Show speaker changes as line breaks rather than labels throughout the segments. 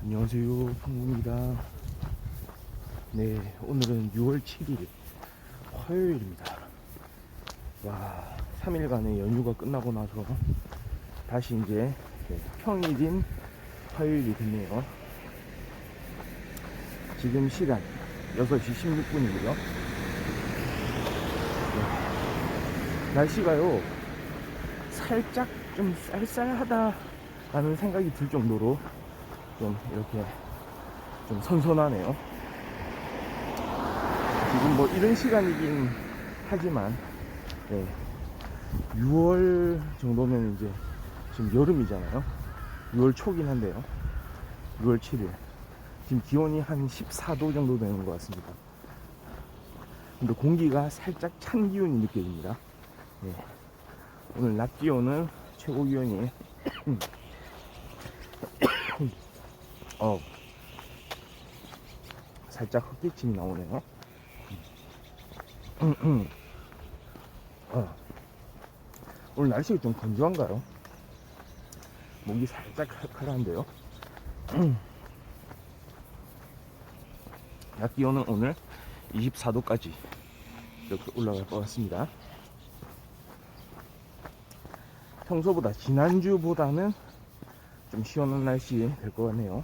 안녕하세요, 풍구입니다. 네, 오늘은 6월 7일 화요일입니다. 와, 3일간의 연휴가 끝나고 나서 다시 이제 평일인 화요일이 됐네요. 지금 시간 6시 16분이고요. 날씨가요, 살짝 좀 쌀쌀하다라는 생각이 들 정도로 좀 이렇게 좀 선선하네요. 지금 뭐 이런 시간이긴 하지만 6월 정도면 이제 지금 여름이잖아요. 6월 초긴 한데요. 6월 7일 지금 기온이 한 14도 정도 되는 것 같습니다. 근데 공기가 살짝 찬 기운이 느껴집니다. 오늘 낮 기온은 최고 기온이 살짝 헛기침이 나오네요. 오늘 날씨가 좀 건조한가요? 목이 살짝 칼칼한데요. 낮 기온은 오늘 24도까지 이렇게 올라갈 것 같습니다. 평소보다 지난주보다는 좀 시원한 날씨 될 것 같네요.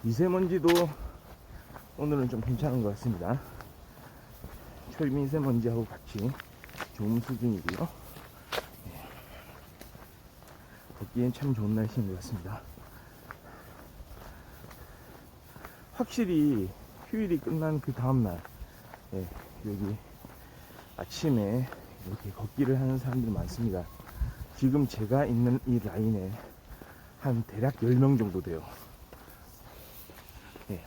미세먼지도 오늘은 좀 괜찮은 것 같습니다. 초미세먼지하고 같이 좋은 수준이고요. 걷기엔 참 좋은 날씨인 것 같습니다. 확실히 휴일이 끝난 그 다음날 여기 아침에 이렇게 걷기를 하는 사람들이 많습니다. 지금 제가 있는 이 라인에 한 대략 10명 정도 돼요.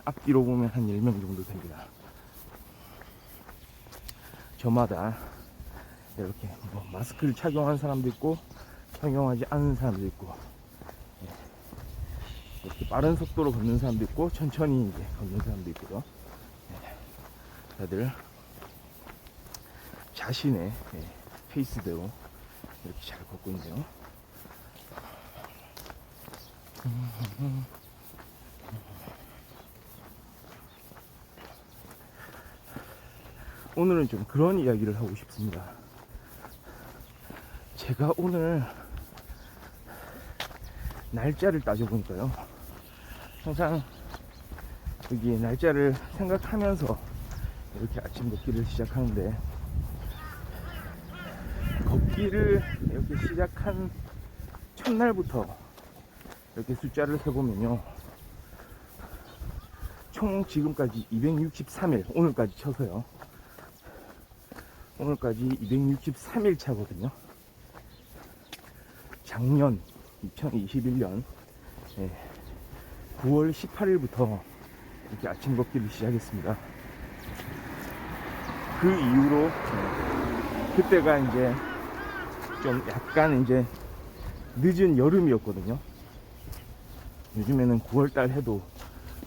앞뒤로 보면 한 10명 정도 됩니다. 저마다 이렇게 뭐 마스크를 착용한 사람도 있고 착용하지 않은 사람도 있고 이렇게 빠른 속도로 걷는 사람도 있고 천천히 이제 걷는 사람도 있고요. 다들 자신의 페이스대로 이렇게 잘 걷고 있네요. 오늘은 좀 그런 이야기를 하고 싶습니다. 제가 오늘 날짜를 따져보니까요, 항상 여기 날짜를 생각하면서 이렇게 아침 걷기를 시작하는데, 걷기를 이렇게 시작한 첫날부터 이렇게 숫자를 세보면요, 총 지금까지 263일, 오늘까지 쳐서요, 오늘까지 263일 차거든요. 작년 2021년 9월 18일부터 이렇게 아침 걷기를 시작했습니다. 그 이후로 그때가 이제 좀 약간 이제 늦은 여름이었거든요. 요즘에는 9월달 해도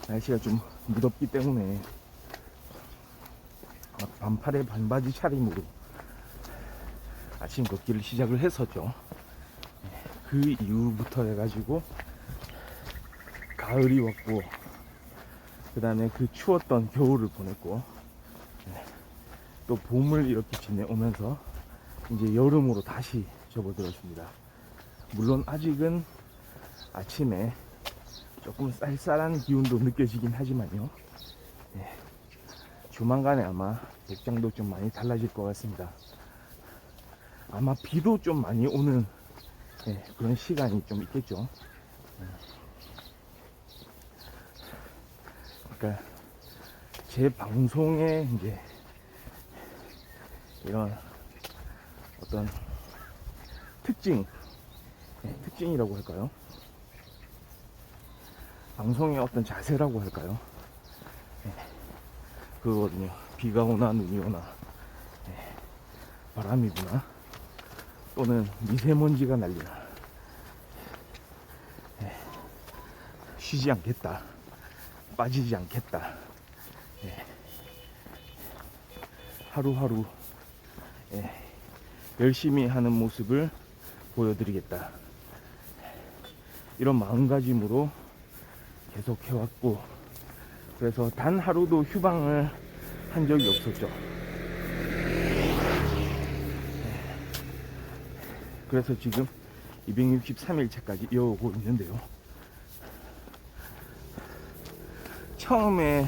날씨가 좀 무덥기 때문에 반팔에 반바지 차림으로 아침 걷기를 시작을 했었죠. 그 이후부터 해가지고 가을이 왔고, 그 다음에 그 추웠던 겨울을 보냈고, 또 봄을 이렇게 지내오면서 이제 여름으로 다시 접어들었습니다. 물론 아직은 아침에 조금 쌀쌀한 기운도 느껴지긴 하지만요, 조만간에 아마 복장도 좀 많이 달라질 것 같습니다. 아마 비도 좀 많이 오는 그런 시간이 좀 있겠죠. 그러니까 제 방송에 이제 이런 어떤 특징이라고 할까요? 방송의 어떤 자세라고 할까요? 그거거든요. 비가 오나 눈이 오나 바람이 부나 또는 미세먼지가 날리나 쉬지 않겠다, 빠지지 않겠다, 하루하루 열심히 하는 모습을 보여드리겠다, 이런 마음가짐으로 계속 해왔고, 그래서 단 하루도 휴방을 한 적이 없었죠. 그래서 지금 263일차까지 이어오고 있는데요. 처음에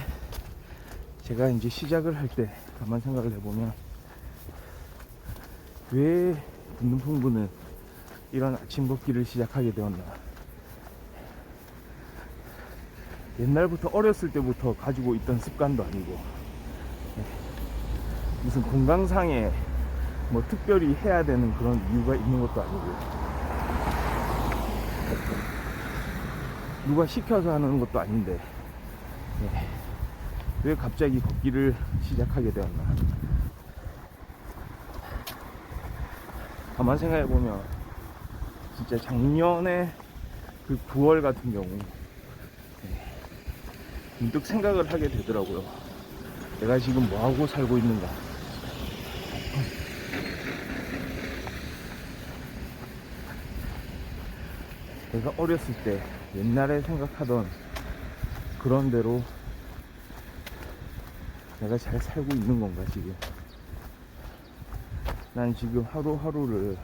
제가 이제 시작을 할 때 가만 생각을 해보면, 왜 듣는풍부는 이런 아침 걷기를 시작하게 되었나. 옛날부터, 어렸을 때부터 가지고 있던 습관도 아니고, 무슨 건강상에 뭐 특별히 해야 되는 그런 이유가 있는 것도 아니고, 누가 시켜서 하는 것도 아닌데, 왜 갑자기 걷기를 시작하게 되었나. 가만 생각해보면 진짜 작년에 그 9월 같은 경우 문득 생각을 하게 되더라고요. 내가 지금 뭐하고 살고 있는가. 내가 어렸을 때 옛날에 생각하던 그런 대로 내가 잘 살고 있는 건가 지금. 난 지금 하루하루를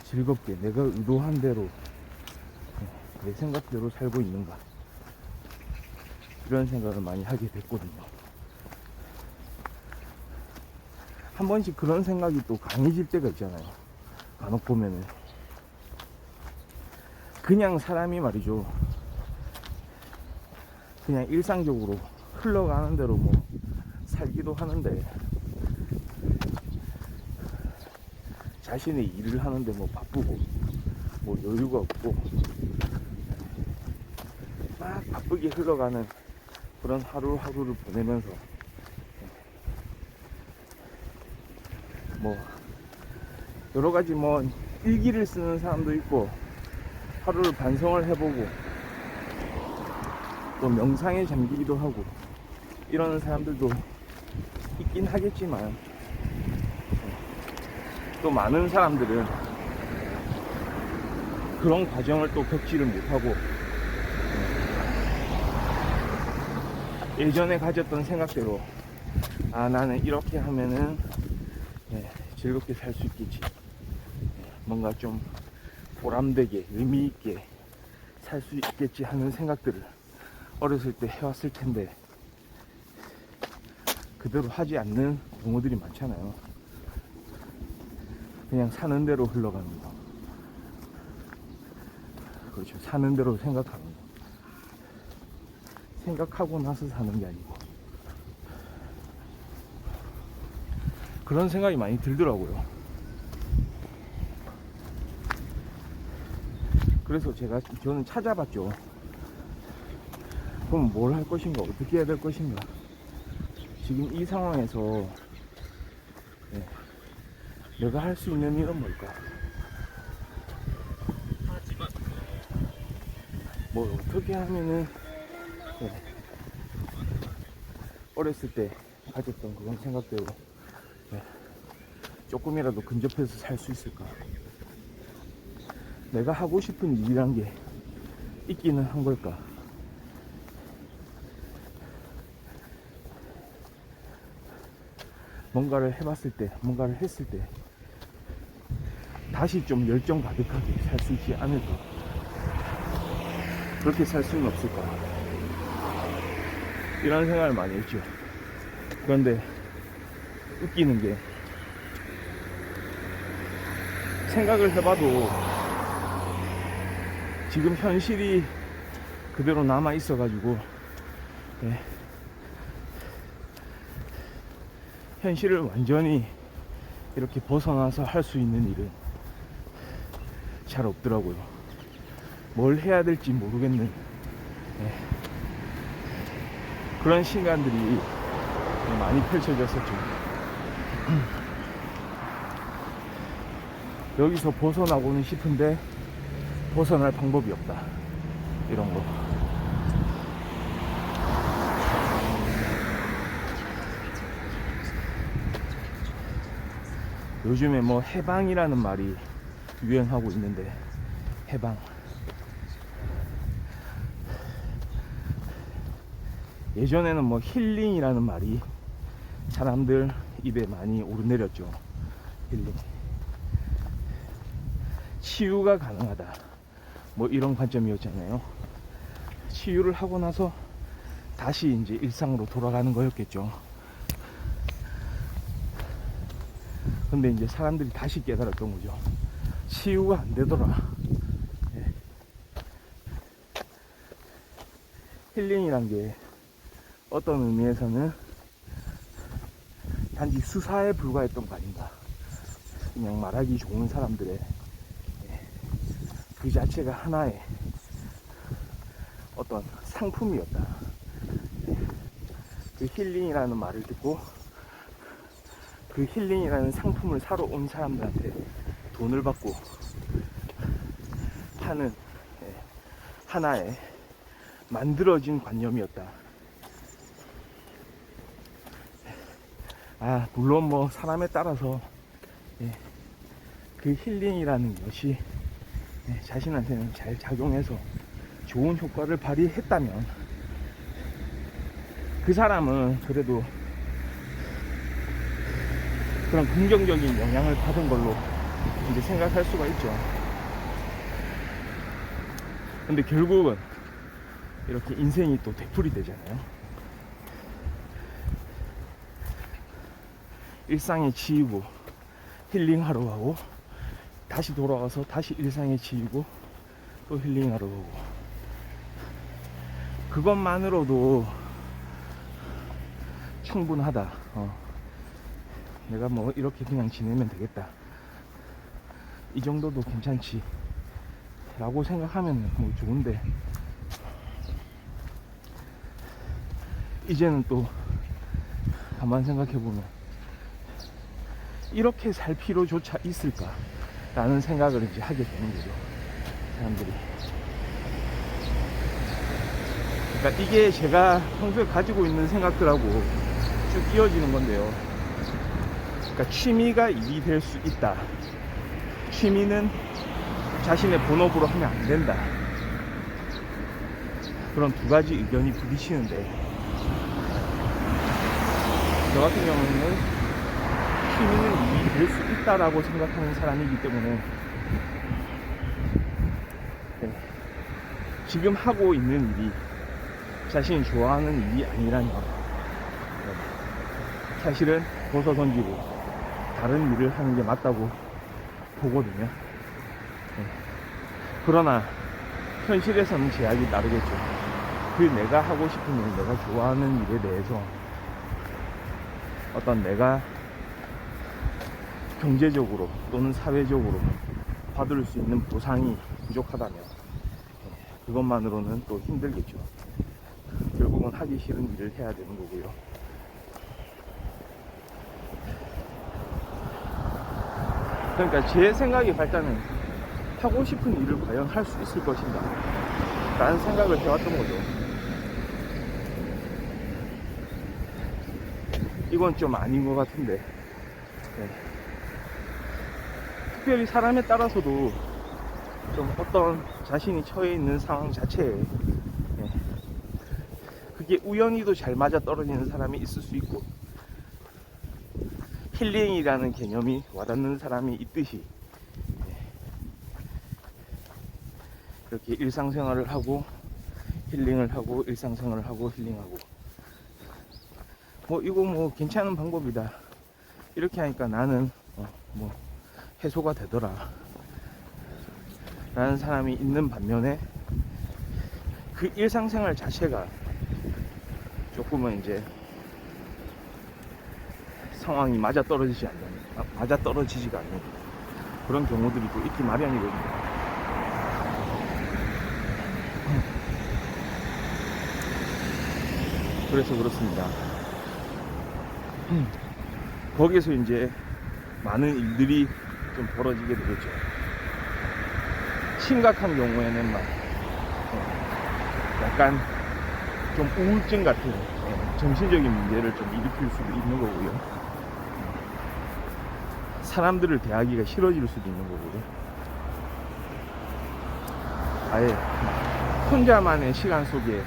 즐겁게 내가 의도한 대로 내 생각대로 살고 있는가, 이런 생각을 많이 하게 됐거든요. 한 번씩 그런 생각이 또 강해질 때가 있잖아요. 간혹 보면은 그냥 사람이 말이죠, 그냥 일상적으로 흘러가는 대로 뭐 살기도 하는데, 자신의 일을 하는데 뭐 바쁘고 뭐 여유가 없고 막 바쁘게 흘러가는 그런 하루하루를 보내면서 뭐 여러가지 뭐 일기를 쓰는 사람도 있고, 하루를 반성을 해보고 또 명상에 잠기기도 하고 이러는 사람들도 있긴 하겠지만, 또 많은 사람들은 그런 과정을 또 겪지를 못하고 예전에 가졌던 생각대로, 아 나는 이렇게 하면은 즐겁게 살 수 있겠지, 뭔가 좀 보람되게 의미있게 살 수 있겠지 하는 생각들을 어렸을 때 해왔을 텐데, 그대로 하지 않는 경우들이 많잖아요. 그냥 사는 대로 흘러가는 거. 그렇죠. 사는 대로 생각하는 거. 생각하고 나서 사는 게 아니고. 그런 생각이 많이 들더라고요. 그래서 저는 찾아봤죠. 그럼 뭘 할 것인가, 어떻게 해야 될 것인가. 지금 이 상황에서 내가 할 수 있는 일은 뭘까? 뭐 어떻게 하면은 어렸을 때 가졌던 그런 생각대로 조금이라도 근접해서 살 수 있을까? 내가 하고 싶은 일이란 게 있기는 한 걸까? 뭔가를 해봤을 때, 뭔가를 했을 때 다시 좀 열정 가득하게 살 수 있지 않을까? 그렇게 살 수는 없을까? 이런 생각을 많이 했죠. 그런데 웃기는 게, 생각을 해봐도 지금 현실이 그대로 남아 있어가지고 현실을 완전히 이렇게 벗어나서 할 수 있는 일은 잘 없더라고요. 뭘 해야 될지 모르겠는 그런 시간들이 많이 펼쳐졌었죠. 여기서 벗어나고는 싶은데 벗어날 방법이 없다, 이런 거. 요즘에 뭐 해방이라는 말이 유행하고 있는데, 해방. 예전에는 뭐 힐링이라는 말이 사람들 입에 많이 오르내렸죠. 힐링. 치유가 가능하다. 뭐 이런 관점이었잖아요. 치유를 하고 나서 다시 이제 일상으로 돌아가는 거였겠죠. 근데 이제 사람들이 다시 깨달았던 거죠. 치유가 안 되더라. 예. 힐링이란 게 어떤 의미에서는 단지 수사에 불과했던 거 아닌가. 그냥 말하기 좋은 사람들의 그 자체가 하나의 어떤 상품이었다. 그 힐링이라는 말을 듣고 그 힐링이라는 상품을 사러 온 사람들한테 돈을 받고 하는 하나의 만들어진 관념이었다. 물론 뭐 사람에 따라서 그 힐링이라는 것이 자신한테는 잘 작용해서 좋은 효과를 발휘했다면 그 사람은 그래도 그런 긍정적인 영향을 받은 걸로 이제 생각할 수가 있죠. 근데 결국은 이렇게 인생이 또 되풀이 되잖아요. 일상에 치이고 힐링하러 가고 다시 돌아와서 다시 일상에 치이고 또 힐링하러 가고, 그것만으로도 충분하다. 내가 뭐 이렇게 그냥 지내면 되겠다, 이 정도도 괜찮지 라고 생각하면 뭐 좋은데, 이제는 또 가만 생각해보면 이렇게 살 필요조차 있을까 라는 생각을 이제 하게 되는 거죠, 사람들이. 그러니까 이게 제가 평소에 가지고 있는 생각들하고 쭉 이어지는 건데요. 그러니까 취미가 일이 될 수 있다, 취미는 자신의 본업으로 하면 안 된다, 그런 두 가지 의견이 부딪히는데, 저 같은 경우는 취미는 일이 될 수 있다라고 생각하는 사람이기 때문에 지금 하고 있는 일이 자신이 좋아하는 일이 아니라면 사실은 벗어 던지고 다른 일을 하는 게 맞다고 보거든요. 그러나 현실에서는 제약이 따르겠죠. 그 내가 하고 싶은 일, 내가 좋아하는 일에 대해서 어떤 내가 경제적으로 또는 사회적으로 받을 수 있는 보상이 부족하다면 그것만으로는 또 힘들겠죠. 결국은 하기 싫은 일을 해야 되는 거고요. 그러니까 제 생각이 갈 때는 하고 싶은 일을 과연 할 수 있을 것인가 라는 생각을 해왔던 거죠. 이건 좀 아닌 것 같은데, 특별히 사람에 따라서도 좀 어떤 자신이 처해 있는 상황 자체에 그게 우연히도 잘 맞아 떨어지는 사람이 있을 수 있고, 힐링이라는 개념이 와닿는 사람이 있듯이 그렇게 일상생활을 하고 힐링을 하고 일상생활을 하고 힐링하고, 뭐 이거 뭐 괜찮은 방법이다 이렇게 하니까 나는 뭐 해소가 되더라 라는 사람이 있는 반면에, 그 일상생활 자체가 조금은 이제 상황이 맞아떨어지지가 않는 그런 경우들이 또 있기 마련이거든요. 그래서 그렇습니다. 거기서 이제 많은 일들이 좀 벌어지게 되겠죠. 심각한 경우에는 막 약간 좀 우울증 같은 정신적인 문제를 좀 일으킬 수도 있는 거고요. 사람들을 대하기가 싫어질 수도 있는 거고, 아예 막 혼자만의 시간 속에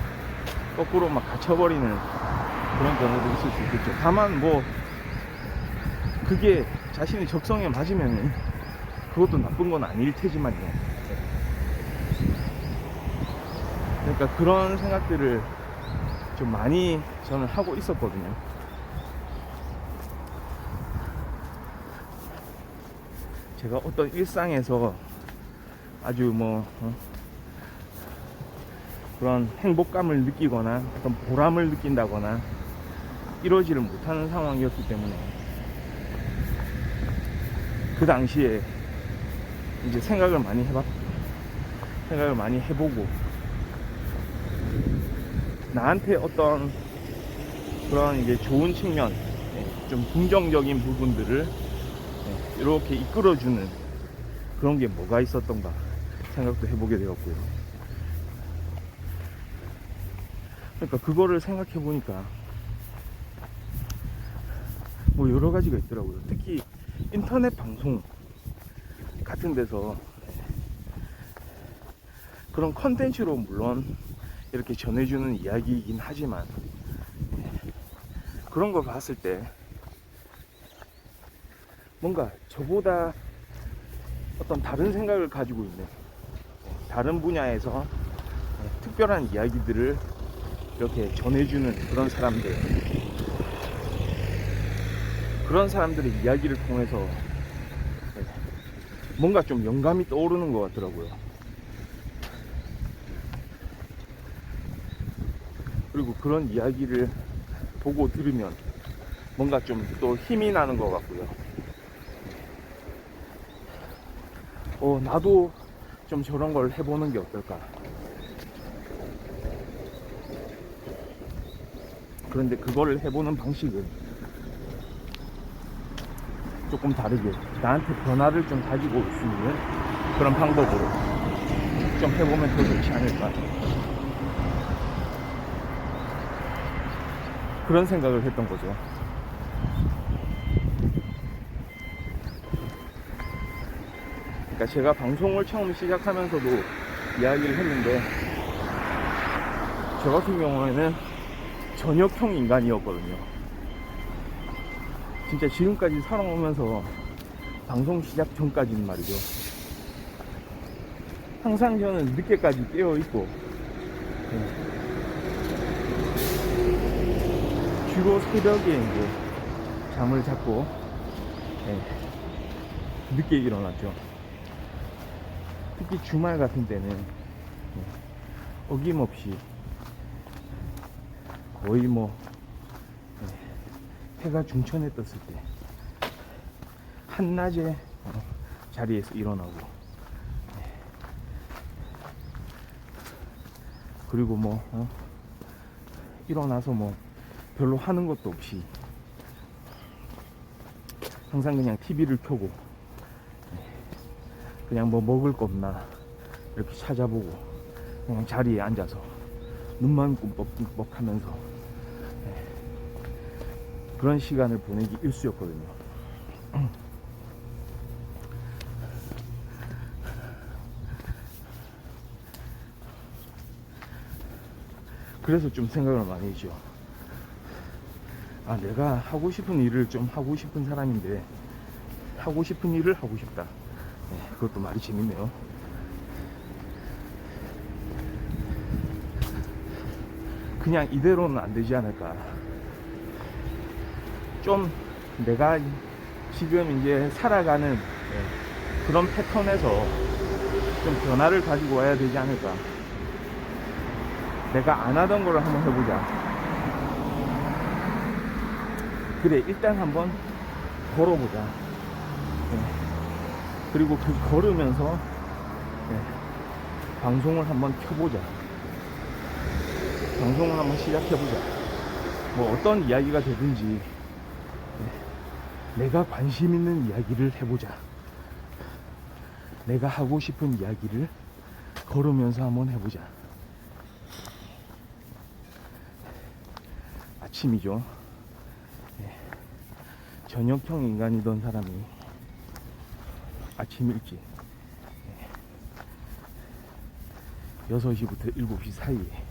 거꾸로 막 갇혀버리는 그런 경우도 있을 수 있겠죠. 다만 뭐 그게 자신의 적성에 맞으면은 그것도 나쁜 건 아닐 테지만요. 그러니까 그런 생각들을 좀 많이 저는 하고 있었거든요. 제가 어떤 일상에서 아주 뭐 그런 행복감을 느끼거나 어떤 보람을 느낀다거나 이러지를 못하는 상황이었기 때문에 그 당시에 이제 생각을 많이 해보고 나한테 어떤 그런 이제 좋은 측면, 좀 긍정적인 부분들을 이렇게 이끌어주는 그런 게 뭐가 있었던가 생각도 해보게 되었고요. 그러니까 그거를 생각해 보니까 뭐 여러 가지가 있더라고요. 특히 인터넷 방송 같은 데서 그런 컨텐츠로 물론 이렇게 전해주는 이야기이긴 하지만 그런 걸 봤을 때 뭔가 저보다 어떤 다른 생각을 가지고 있는 다른 분야에서 특별한 이야기들을 이렇게 전해주는 그런 사람들의 이야기를 통해서 뭔가 좀 영감이 떠오르는 것 같더라고요. 그리고 그런 이야기를 보고 들으면 뭔가 좀 또 힘이 나는 것 같고요. 나도 좀 저런 걸 해보는 게 어떨까. 그런데 그거를 해보는 방식은 조금 다르게 나한테 변화를 좀 가지고 올 수 있는 그런 방법으로 좀 해보면 더 좋지 않을까, 그런 생각을 했던 거죠. 그러니까 제가 방송을 처음 시작하면서도 이야기를 했는데 저 같은 경우에는 저녁형 인간이었거든요. 진짜 지금까지 살아오면서 방송 시작 전까지는 말이죠. 항상 저는 늦게까지 깨어있고 주로 새벽에 이제 잠을 잤고 늦게 일어났죠. 특히 주말 같은 때는 어김없이 거의 뭐 해가 중천에 떴을 때 한낮에 자리에서 일어나고, 그리고 뭐 일어나서 뭐 별로 하는 것도 없이 항상 그냥 TV를 켜고 그냥 뭐 먹을 거 없나 이렇게 찾아보고 그냥 자리에 앉아서 눈만 꿈뻑꿈뻑 하면서 그런 시간을 보내기 일쑤였거든요. 그래서 좀 생각을 많이 했죠. 내가 하고 싶은 일을 좀 하고 싶은 사람인데 하고 싶은 일을 하고 싶다. 그것도 말이 재밌네요. 그냥 이대로는 안 되지 않을까. 좀 내가 지금 이제 살아가는 그런 패턴에서 좀 변화를 가지고 와야 되지 않을까. 내가 안 하던 걸 한번 해보자. 그래, 일단 한번 걸어보자. 그리고 그 걸으면서 방송을 한번 켜보자. 방송을 한번 시작해보자. 뭐 어떤 이야기가 되든지 내가 관심 있는 이야기를 해보자. 내가 하고 싶은 이야기를 걸으면서 한번 해보자. 아침이죠. 저녁형 인간이던 사람이 아침 일찍 6시부터 7시 사이에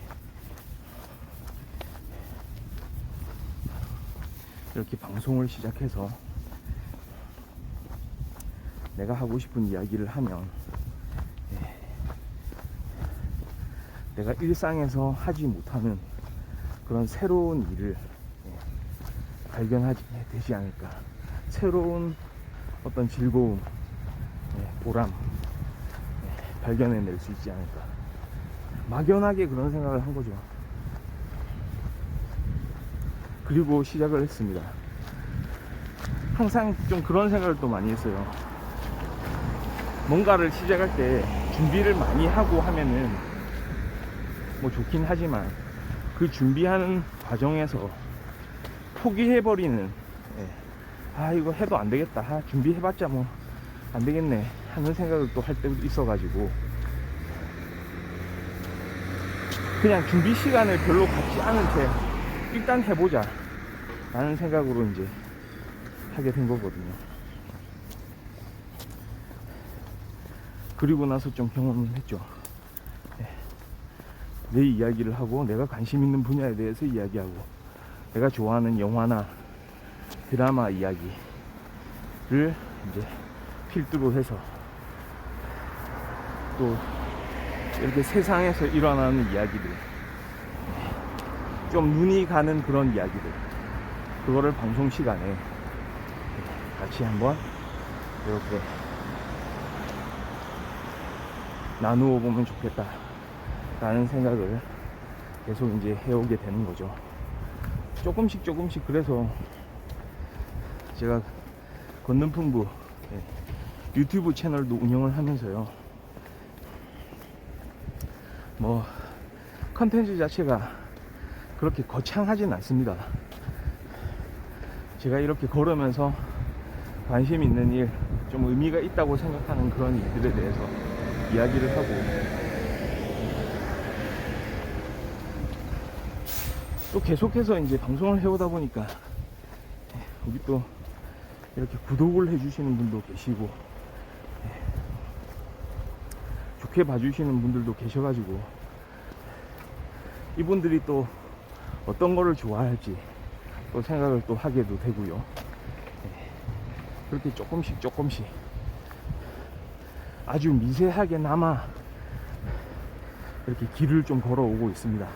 이렇게 방송을 시작해서 내가 하고 싶은 이야기를 하면 내가 일상에서 하지 못하는 그런 새로운 일을 발견하게 되지 않을까. 새로운 어떤 즐거움, 보람 발견해낼 수 있지 않을까. 막연하게 그런 생각을 한 거죠. 그리고 시작을 했습니다. 항상 좀 그런 생각을 또 많이 했어요. 뭔가를 시작할 때 준비를 많이 하고 하면은 뭐 좋긴 하지만 그 준비하는 과정에서 포기해버리는, 아 이거 해도 안 되겠다, 준비해봤자 뭐 안 되겠네 하는 생각을 또 할 때도 있어가지고 그냥 준비 시간을 별로 갖지 않은 채 일단 해보자 라는 생각으로 이제 하게 된 거거든요. 그리고 나서 좀 경험을 했죠. 내 이야기를 하고 내가 관심 있는 분야에 대해서 이야기하고 내가 좋아하는 영화나 드라마 이야기를 이제 필두로 해서 또 이렇게 세상에서 일어나는 이야기들, 좀 눈이 가는 그런 이야기들, 그거를 방송 시간에 같이 한번 이렇게 나누어 보면 좋겠다 라는 생각을 계속 이제 해오게 되는 거죠. 조금씩 그래서 제가 건능풍부 유튜브 채널도 운영을 하면서요, 뭐 컨텐츠 자체가 그렇게 거창하진 않습니다. 제가 이렇게 걸으면서 관심 있는 일, 좀 의미가 있다고 생각하는 그런 일들에 대해서 이야기를 하고, 또 계속해서 이제 방송을 해오다 보니까 여기 또 이렇게 구독을 해주시는 분도 계시고 좋게 봐주시는 분들도 계셔가지고 이분들이 또 어떤 거를 좋아할지 또 생각을 또 하게도 되고요. 그렇게 조금씩 아주 미세하게나마 이렇게 길을 좀 걸어오고 있습니다.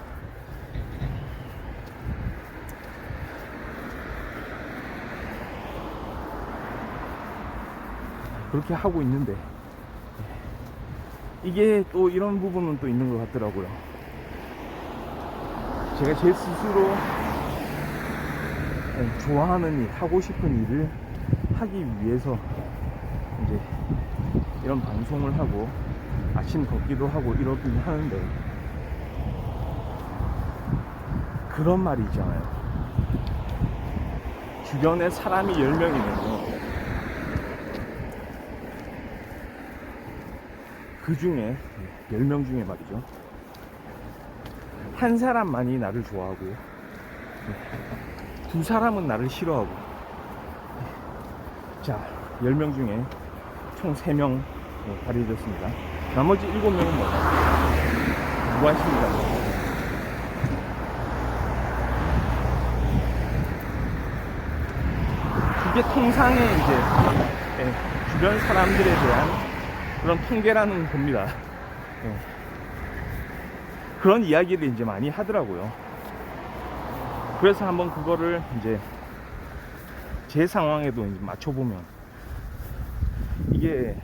그렇게 하고 있는데 이게 또 이런 부분은 또 있는 것 같더라고요. 제가 제 스스로 좋아하는 일, 하고 싶은 일을 하기 위해서 이제 이런 방송을 하고 아침 걷기도 하고 이러긴 하는데, 그런 말이 있잖아요. 주변에 사람이 10명이면요 그 중에 10명 중에 말이죠, 한 사람만이 나를 좋아하고 두 사람은 나를 싫어하고, 자 10명 중에 총 3명 발휘됐습니다. 나머지 7명은 뭐냐, 무관심이다. 그게 통상의 이제 주변 사람들에 대한 그런 통계라는 겁니다. 그런 이야기를 이제 많이 하더라고요. 그래서 한번 그거를 이제 제 상황에도 이제 맞춰보면 이게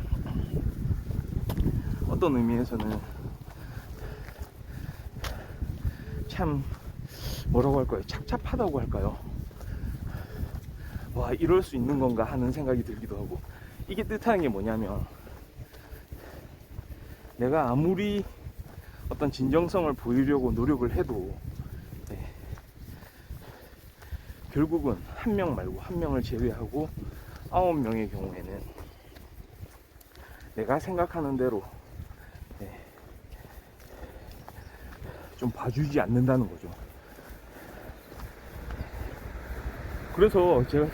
어떤 의미에서는 참 뭐라고 할까요? 착잡하다고 할까요? 와, 이럴 수 있는 건가 하는 생각이 들기도 하고, 이게 뜻하는 게 뭐냐면 내가 아무리 어떤 진정성을 보이려고 노력을 해도 결국은 한 명 말고 한 명을 제외하고 9명의 경우에는 내가 생각하는 대로 좀 봐주지 않는다는 거죠. 그래서 제가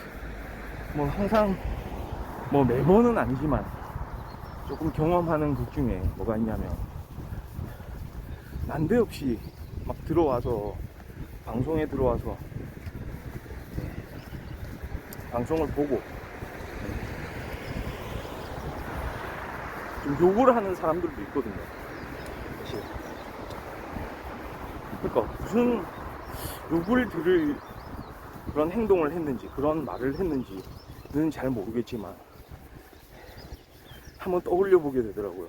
뭐 항상 뭐 매번은 아니지만 조금 경험하는 것 중에 뭐가 있냐면, 난데없이 막 들어와서 방송에 들어와서 방송을 보고 좀 욕을 하는 사람들도 있거든요. 사실. 그러니까 무슨 욕을 들을 그런 행동을 했는지, 그런 말을 했는지는 잘 모르겠지만 한번 떠올려 보게 되더라고요.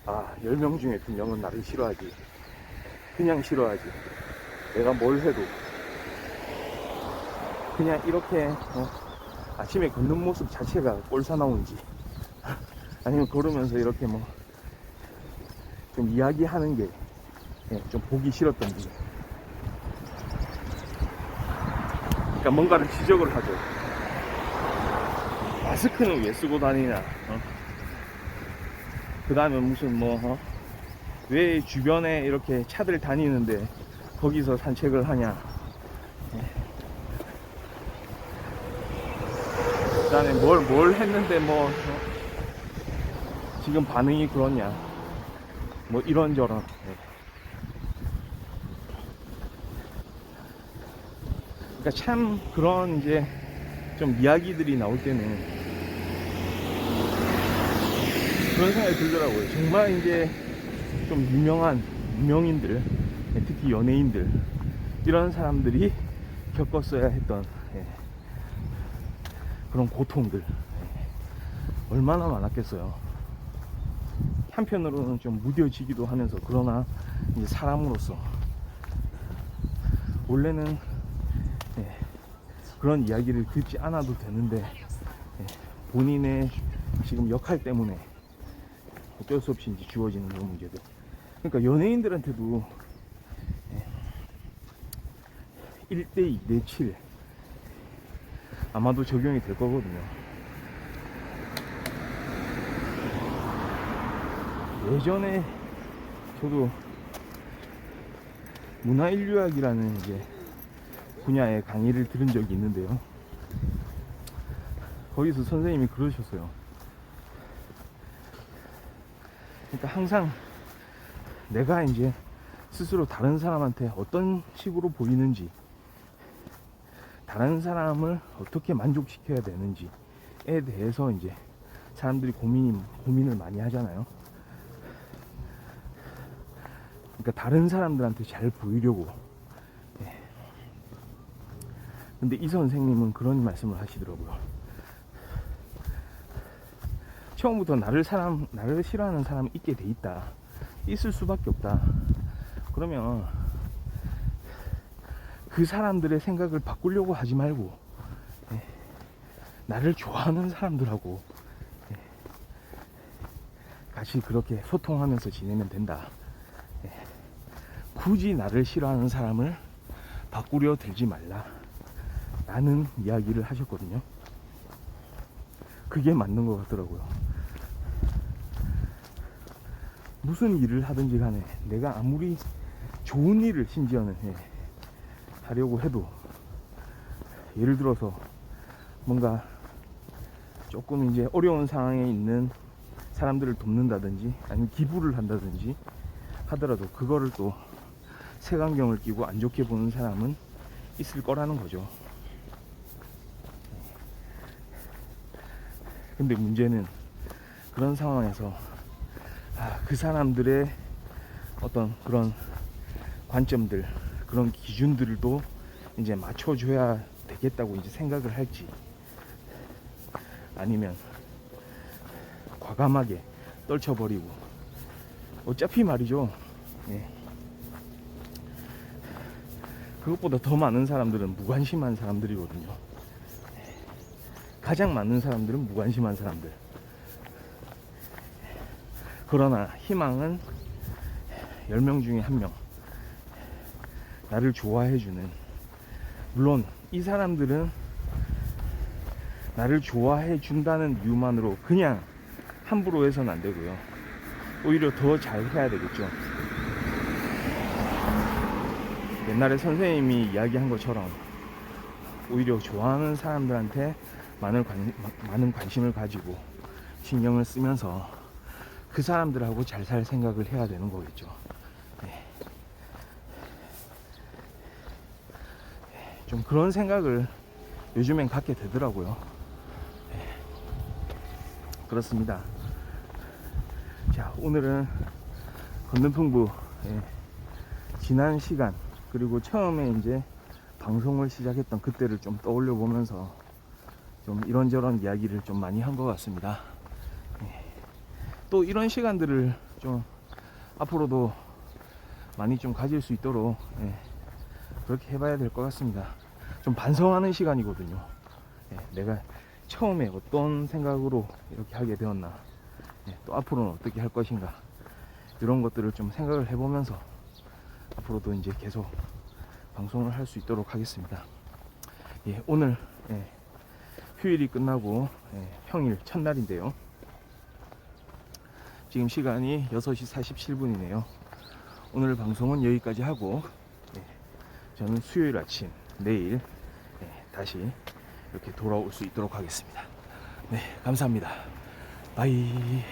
아, 10명 중에 2명은 나를 싫어하지. 그냥 싫어하지. 내가 뭘 해도 그냥 이렇게 아침에 걷는 모습 자체가 꼴사나운지 아니면 걸으면서 이렇게 뭐 좀 이야기하는 게 좀 보기 싫었던지, 그러니까 뭔가를 지적을 하죠. 마스크는 왜 쓰고 다니냐, 그 다음에 무슨 왜 주변에 이렇게 차들 다니는데 거기서 산책을 하냐, 그 다음에 뭘 했는데 지금 반응이 그러냐, 이런저런. 그러니까 참 그런 이제 좀 이야기들이 나올 때는 그런 생각이 들더라고요. 정말 이제 좀 유명인들, 특히 연예인들, 이런 사람들이 겪었어야 했던 그런 고통들 얼마나 많았겠어요. 한편으로는 좀 무뎌지기도 하면서, 그러나 이제 사람으로서 원래는 그런 이야기를 듣지 않아도 되는데 본인의 지금 역할 때문에 어쩔 수 없이 이제 주어지는 그런 문제들. 그러니까 연예인들한테도 1대 2대 7 아마도 적용이 될 거거든요. 예전에 저도 문화인류학이라는 이제 분야의 강의를 들은 적이 있는데요. 거기서 선생님이 그러셨어요. 그러니까 항상 내가 이제 스스로 다른 사람한테 어떤 식으로 보이는지, 다른 사람을 어떻게 만족시켜야 되는지에 대해서 이제 사람들이 고민을 많이 하잖아요. 그러니까 다른 사람들한테 잘 보이려고. 근데 이 선생님은 그런 말씀을 하시더라고요. 처음부터 나를 싫어하는 사람이 있게 돼 있다. 있을 수밖에 없다. 그러면 그 사람들의 생각을 바꾸려고 하지 말고 나를 좋아하는 사람들하고 같이 그렇게 소통하면서 지내면 된다. 굳이 나를 싫어하는 사람을 바꾸려 들지 말라 라는 이야기를 하셨거든요. 그게 맞는 것 같더라고요. 무슨 일을 하든지 간에 내가 아무리 좋은 일을 심지어는 하려고 해도, 예를 들어서 뭔가 조금 이제 어려운 상황에 있는 사람들을 돕는다든지 아니면 기부를 한다든지 하더라도 그거를 또 색안경을 끼고 안 좋게 보는 사람은 있을 거라는 거죠. 근데 문제는 그런 상황에서 그 사람들의 어떤 그런 관점들, 그런 기준들도 이제 맞춰줘야 되겠다고 이제 생각을 할지, 아니면 과감하게 떨쳐버리고. 어차피 말이죠, 그것보다 더 많은 사람들은 무관심한 사람들이거든요. 가장 많은 사람들은 무관심한 사람들. 그러나 희망은 10명 중에 1명, 나를 좋아해주는. 물론 이 사람들은 나를 좋아해준다는 이유만으로 그냥 함부로 해서는 안 되고요. 오히려 더 잘 해야 되겠죠. 옛날에 선생님이 이야기한 것처럼 오히려 좋아하는 사람들한테 많은 관심을 가지고 신경을 쓰면서 그 사람들하고 잘 살 생각을 해야 되는 거겠죠. 네. 좀 그런 생각을 요즘엔 갖게 되더라고요. 네. 그렇습니다. 자, 오늘은 건능풍부 지난 시간, 그리고 처음에 이제 방송을 시작했던 그때를 좀 떠올려 보면서 좀 이런저런 이야기를 좀 많이 한 것 같습니다. 또 이런 시간들을 좀 앞으로도 많이 좀 가질 수 있도록 그렇게 해봐야 될 것 같습니다. 좀 반성하는 시간이거든요. 내가 처음에 어떤 생각으로 이렇게 하게 되었나, 또 앞으로는 어떻게 할 것인가, 이런 것들을 좀 생각을 해보면서 앞으로도 이제 계속 방송을 할 수 있도록 하겠습니다. 오늘 휴일이 끝나고 평일 첫날인데요. 지금 시간이 6시 47분이네요. 오늘 방송은 여기까지 하고 저는 수요일 아침 내일 다시 이렇게 돌아올 수 있도록 하겠습니다. 네, 감사합니다. 바이.